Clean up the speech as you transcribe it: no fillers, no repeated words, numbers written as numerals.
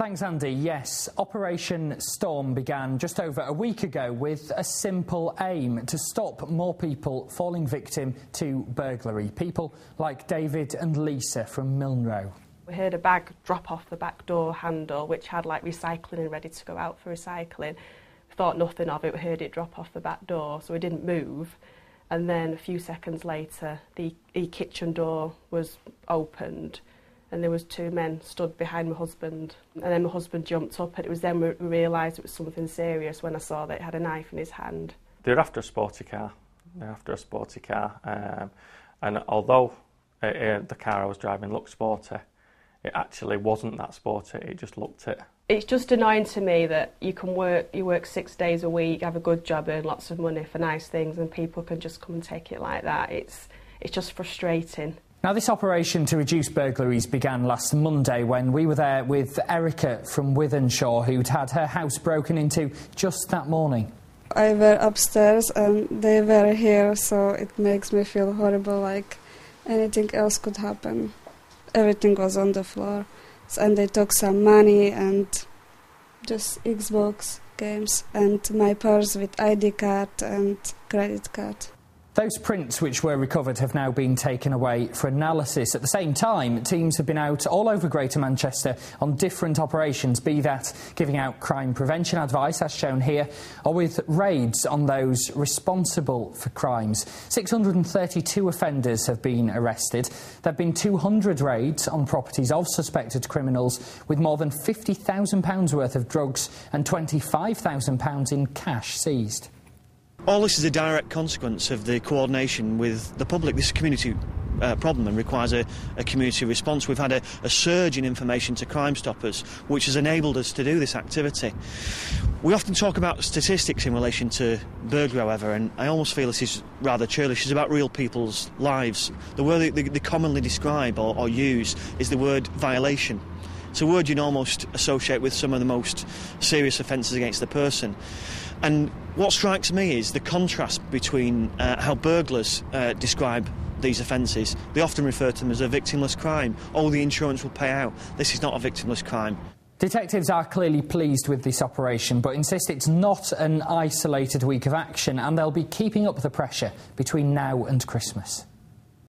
Thanks, Andy. Yes, Operation Storm began just over a week ago with a simple aim: to stop more people falling victim to burglary. People like David and Lisa from Milnrow. We heard a bag drop off the back door handle, which had like recycling and ready to go out for recycling. We thought nothing of it. We heard it drop off the back door, so we didn't move. And then a few seconds later, the kitchen door was opened, and there was two men stood behind my husband. And then my husband jumped up, and it was then we realised it was something serious when I saw that it had a knife in his hand. They're after a sporty car. And although the car I was driving looked sporty, it actually wasn't that sporty. It just looked it. It's just annoying to me that you work 6 days a week, have a good job, earn lots of money for nice things, and people can just come and take it like that. It's just frustrating. Now, this operation to reduce burglaries began last Monday when we were there with Erica from Wythenshawe, who'd had her house broken into just that morning. I were upstairs and they were here, so it makes me feel horrible, like anything else could happen. Everything was on the floor, and they took some money and just Xbox games and my purse with ID card and credit card. Those prints which were recovered have now been taken away for analysis. At the same time, teams have been out all over Greater Manchester on different operations, be that giving out crime prevention advice, as shown here, or with raids on those responsible for crimes. 632 offenders have been arrested. There have been 200 raids on properties of suspected criminals, with more than £50,000 worth of drugs and £25,000 in cash seized. All this is a direct consequence of the coordination with the public. This is a community problem and requires a community response. We've had a surge in information to Crime Stoppers, which has enabled us to do this activity. We often talk about statistics in relation to burglary, however, and I almost feel this is rather churlish. It's about real people's lives. The word they commonly describe or use is the word violation. It's a word you'd almost associate with some of the most serious offences against the person. And what strikes me is the contrast between how burglars describe these offences. They often refer to them as a victimless crime. Oh, the insurance will pay out. This is not a victimless crime. Detectives are clearly pleased with this operation, but insist it's not an isolated week of action, and they'll be keeping up the pressure between now and Christmas.